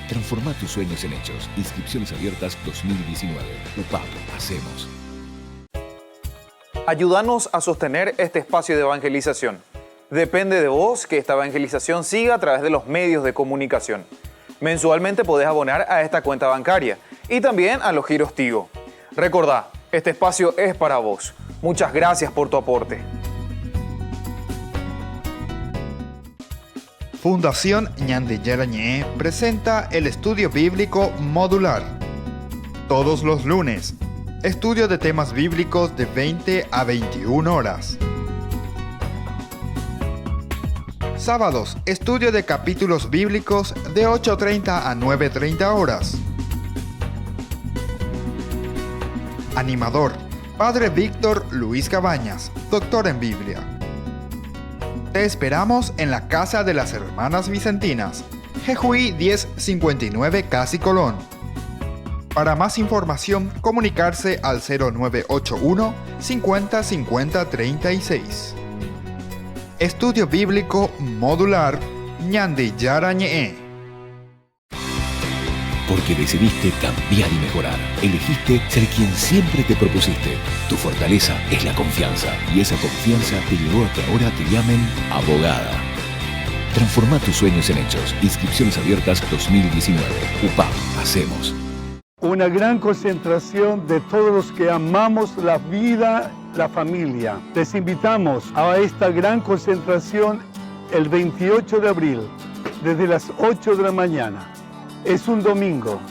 Transforma tus sueños en hechos. Inscripciones abiertas 2019. UPAP, hacemos. Ayúdanos a sostener este espacio de evangelización. Depende de vos que esta evangelización siga a través de los medios de comunicación. Mensualmente podés abonar a esta cuenta bancaria y también a los giros Tigo. Recordá, este espacio es para vos. Muchas gracias por tu aporte. Fundación Ñande Yarañé presenta el estudio bíblico modular. Todos los lunes, estudio de temas bíblicos de 20 a 21 horas. Sábados, estudio de capítulos bíblicos de 8:30 a 9:30 horas. Animador, Padre Víctor Luis Cabañas, doctor en Biblia. Te esperamos en la Casa de las Hermanas Vicentinas, Jejuí 1059 Casi Colón. Para más información, comunicarse al 0981 50 50 36. Estudio Bíblico Modular Ñande Yarañé. Porque decidiste cambiar y mejorar. Elegiste ser quien siempre te propusiste. Tu fortaleza es la confianza. Y esa confianza te llevó a que ahora te llamen abogada. Transforma tus sueños en hechos. Inscripciones abiertas 2019. UPAP, hacemos. Una gran concentración de todos los que amamos la vida, la familia. Les invitamos a esta gran concentración el 28 de abril, desde las 8 de la mañana. Es un domingo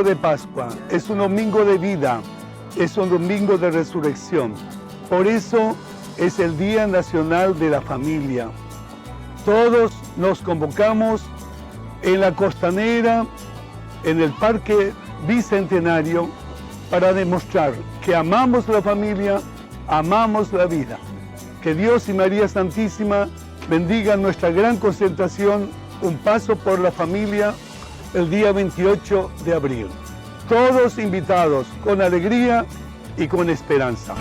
de Pascua, es un domingo de vida, es un domingo de resurrección. Por eso es el Día Nacional de la Familia. Todos nos convocamos en la Costanera, en el Parque Bicentenario, para demostrar que amamos la familia, amamos la vida. Que Dios y María Santísima bendigan nuestra gran concentración, Un Paso por la Familia, el día 28 de abril. Todos invitados con alegría y con esperanza.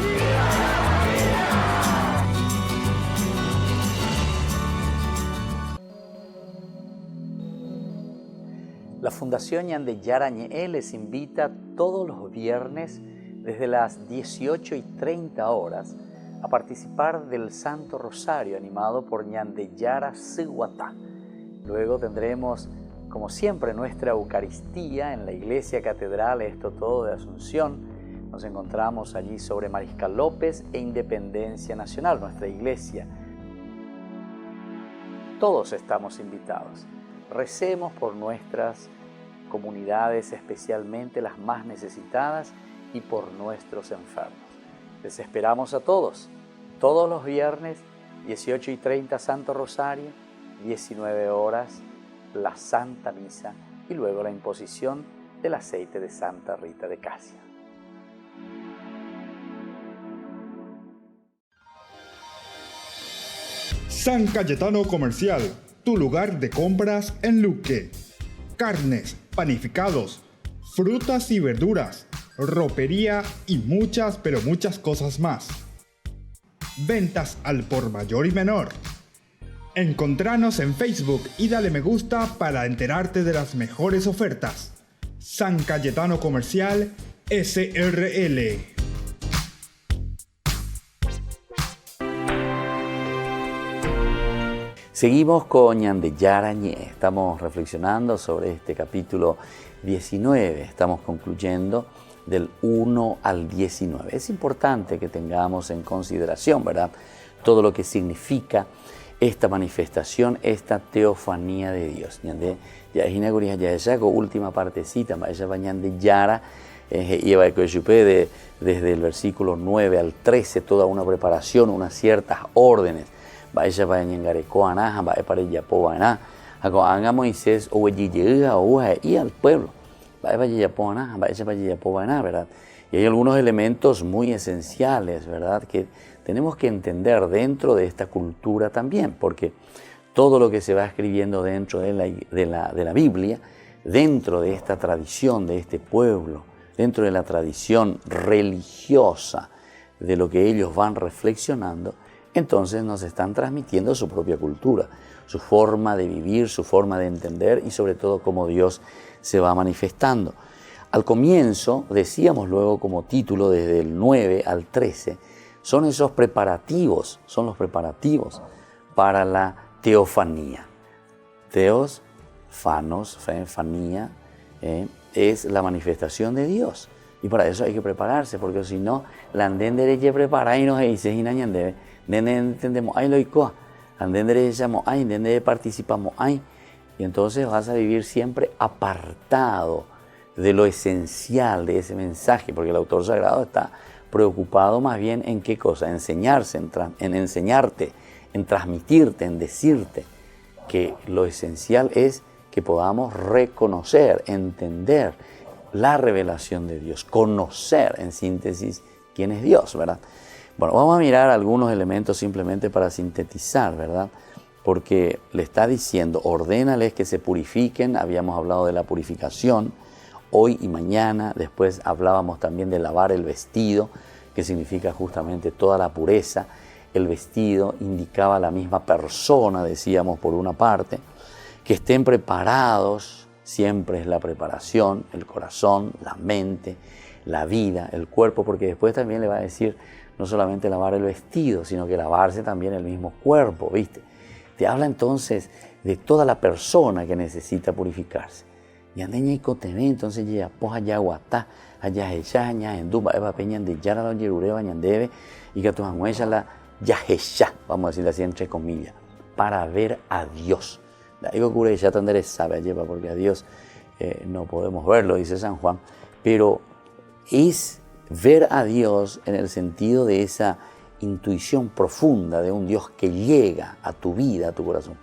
La Fundación Ñandeyara Ñe'e les invita todos los viernes desde las 18:30 horas a participar del Santo Rosario animado por Ñandeyara Siguatá. Luego tendremos, como siempre, nuestra Eucaristía en la Iglesia Catedral Esto Todo de Asunción. Nos encontramos allí sobre Mariscal López e Independencia Nacional, nuestra iglesia. Todos estamos invitados. Recemos por nuestras comunidades, especialmente las más necesitadas, y por nuestros enfermos. Les esperamos a todos los viernes, 18:30 Santo Rosario, 19 horas la Santa Misa y luego la imposición del aceite de Santa Rita de Casia. San Cayetano Comercial, tu lugar de compras en Luque. Carnes, panificados, frutas y verduras, ropería y muchas, pero muchas cosas más. Ventas al por mayor y menor. Encontranos en Facebook y dale me gusta para enterarte de las mejores ofertas. San Cayetano Comercial SRL. Seguimos con Ñandeyara Ñe'e. Estamos reflexionando sobre este capítulo 19. Estamos concluyendo del 1 al 19. Es importante que tengamos en consideración, ¿verdad?, todo lo que significa esta manifestación, esta teofanía de Dios. Ñande ya es inaugurada ya esa última partecita, ella va Ñandeyara y va desde el versículo 9 al 13, toda una preparación, unas ciertas órdenes. Ella va Ñangarecoana, va para Yapoana, haga Moisés o y al pueblo. ¿Verdad? Y hay algunos elementos muy esenciales, ¿verdad?, que tenemos que entender dentro de esta cultura también, porque todo lo que se va escribiendo dentro de la Biblia, dentro de esta tradición de este pueblo, dentro de la tradición religiosa de lo que ellos van reflexionando, entonces nos están transmitiendo su propia cultura, su forma de vivir, su forma de entender y sobre todo cómo Dios se va manifestando. Al comienzo, decíamos luego como título desde el 9 al 13, son esos preparativos, son los preparativos para la teofanía. Teos, fanos, fanía, es la manifestación de Dios. Y para eso hay que prepararse, porque si no, la andendere que prepara y nos dice y nañandebe, entendemos, ay loicoa, andendere llamo, ay, andendere participamos, ay. Y entonces vas a vivir siempre apartado de lo esencial de ese mensaje, porque el autor sagrado está preocupado más bien en qué cosa, en enseñarse, en enseñarte, en transmitirte, en decirte que lo esencial es que podamos reconocer, entender la revelación de Dios, conocer en síntesis quién es Dios, ¿verdad? Bueno, vamos a mirar algunos elementos simplemente para sintetizar, ¿verdad? Porque le está diciendo, ordénales que se purifiquen, habíamos hablado de la purificación, hoy y mañana, después hablábamos también de lavar el vestido, que significa justamente toda la pureza. El vestido indicaba la misma persona, decíamos por una parte, que estén preparados, siempre es la preparación, el corazón, la mente, la vida, el cuerpo, porque después también le va a decir no solamente lavar el vestido, sino que lavarse también el mismo cuerpo, ¿viste? Te habla entonces de toda la persona que necesita purificarse. Y andeña y coteme, entonces ya poja ya guatá, allá ella, ya en duba, eva peña de yara la yerureba, ñandebe, y que tu anguella la yajesha, vamos a decirlo así entre comillas, para ver a Dios. La digo cure ya tendré sabe lleva, porque a Dios no podemos verlo, dice San Juan, pero es ver a Dios en el sentido de esa intuición profunda de un Dios que llega a tu vida, a tu corazón.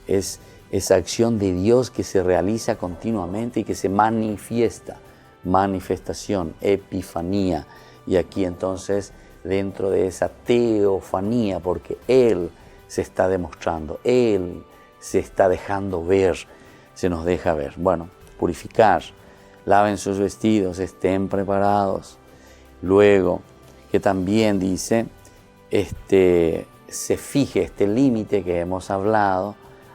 Es esa acción de Dios que se realiza continuamente y que se manifiesta, manifestación, epifanía. Y aquí entonces dentro de esa teofanía, porque Él se está demostrando, Él se está dejando ver, se nos deja ver. Bueno, purificar, laven sus vestidos, estén preparados. Luego, que también dice, se fije este límite que hemos hablado.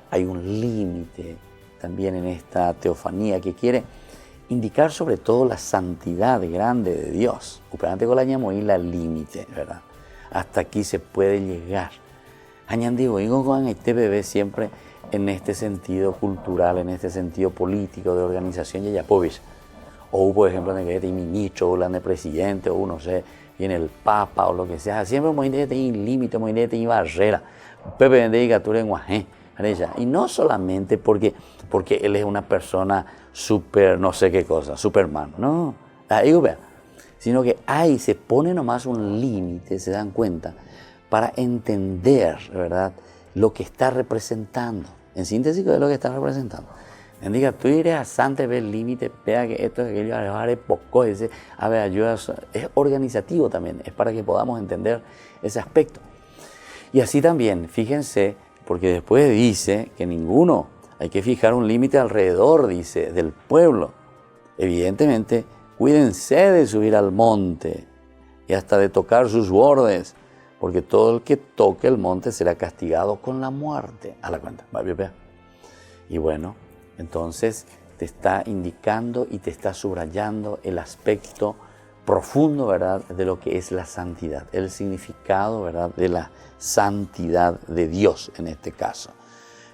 Hay un límite también en esta teofanía que quiere indicar sobre todo la santidad grande de Dios. Uperante con la ñamoí la límite, ¿verdad? Hasta aquí se puede llegar. Añandigo, digo con este bebé siempre en este sentido cultural, en este sentido político, de organización, y ya pues, o por ejemplo, en el ministro, o el presidente, o no sé, viene el papa, o lo que sea, siempre muy de límite, muy de barrera. Pepe de Gatura en Guajé. Y no solamente porque él es una persona súper, no sé qué cosa, Superman, no, sino que ahí se pone nomás un límite, se dan cuenta, para entender, ¿verdad?, lo que está representando. En síntesis, ¿qué es lo que está representando? Diga, tú irás a Santa, ve el límite, vea que esto, que aquello, a poco, dice, a ver, ayuda, es organizativo también, es para que podamos entender ese aspecto. Y así también, fíjense, porque después dice que ninguno, hay que fijar un límite alrededor, dice, del pueblo. Evidentemente, cuídense de subir al monte y hasta de tocar sus bordes, porque todo el que toque el monte será castigado con la muerte. A la cuenta, y bueno, entonces te está indicando y te está subrayando el aspecto profundo, ¿verdad?, de lo que es la santidad, el significado, ¿verdad?, de la santidad de Dios en este caso.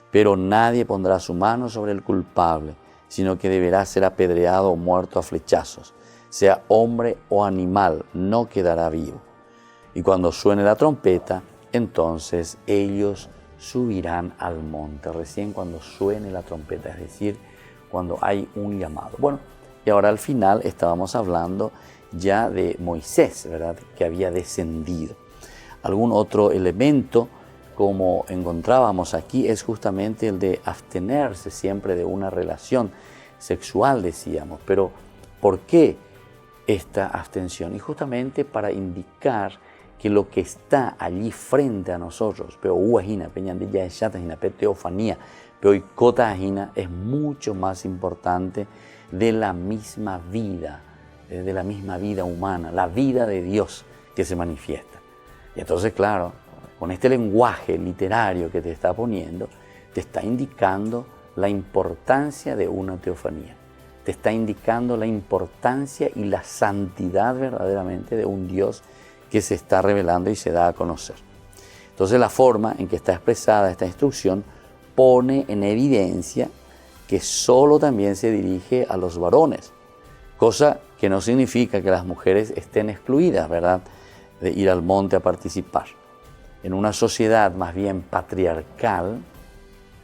Pero nadie pondrá su mano sobre el culpable, sino que deberá ser apedreado o muerto a flechazos, sea hombre o animal, no quedará vivo. Y cuando suene la trompeta, entonces ellos subirán al monte, recién cuando suene la trompeta, es decir, cuando hay un llamado. Bueno, y ahora al final estábamos hablando ya de Moisés, ¿verdad?, que había descendido. Algún otro elemento, como encontrábamos aquí, es justamente el de abstenerse siempre de una relación sexual, decíamos. Pero, ¿por qué esta abstención? Y justamente para indicar que lo que está allí frente a nosotros, pero teofanía, pero es mucho más importante de la misma vida humana, la vida de Dios que se manifiesta. Y entonces, claro, con este lenguaje literario que te está poniendo, te está indicando la importancia de una teofanía. Te está indicando la importancia y la santidad verdaderamente de un Dios que se está revelando y se da a conocer. Entonces, la forma en que está expresada esta instrucción pone en evidencia que solo también se dirige a los varones, cosa que no significa que las mujeres estén excluidas, ¿verdad?, de ir al monte a participar. En una sociedad más bien patriarcal,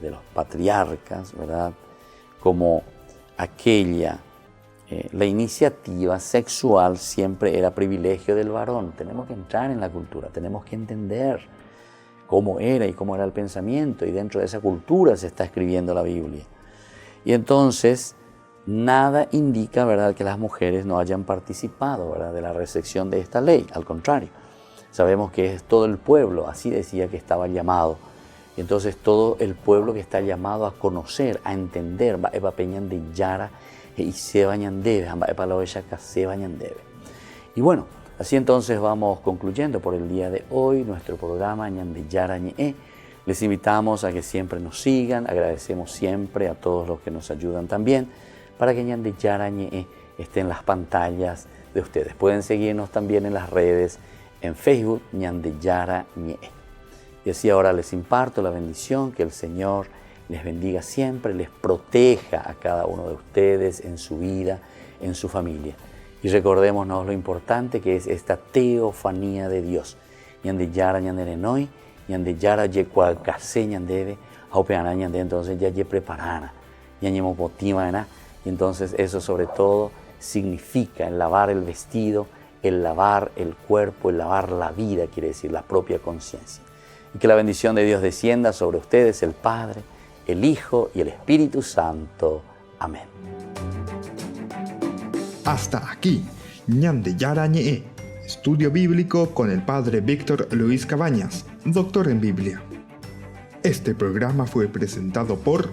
de los patriarcas, ¿verdad?, como aquella, la iniciativa sexual siempre era privilegio del varón. Tenemos que entrar en la cultura, tenemos que entender cómo era y cómo era el pensamiento, y dentro de esa cultura se está escribiendo la Biblia. Y entonces, nada indica, ¿verdad?, que las mujeres no hayan participado, ¿verdad?, de la recepción de esta ley. Al contrario, sabemos que es todo el pueblo, así decía que estaba llamado. Y entonces todo el pueblo que está llamado a conocer, a entender, y bueno, así entonces vamos concluyendo por el día de hoy nuestro programa Ñande Yara Ñe. Les invitamos a que siempre nos sigan, agradecemos siempre a todos los que nos ayudan también, para que Ñande Yara Ñe esté en las pantallas de ustedes. Pueden seguirnos también en las redes, en Facebook, Ñande Yara Ñe. Y así ahora les imparto la bendición, que el Señor les bendiga siempre, les proteja a cada uno de ustedes en su vida, en su familia. Y recordémonos lo importante que es esta teofanía de Dios. Ñande Yara Ñande Nenoi, Ñande Yara Yecualcase Ñandebe, Aupeana Ñande, entonces ya ye preparana, Ñañemo Potima, y entonces eso sobre todo significa el lavar el vestido, el lavar el cuerpo, el lavar la vida, quiere decir la propia conciencia. Y que la bendición de Dios descienda sobre ustedes, el Padre, el Hijo y el Espíritu Santo. Amén. Hasta aquí, Ñande Yara Ñe, Estudio Bíblico con el Padre Víctor Luis Cabañas, doctor en Biblia. Este programa fue presentado por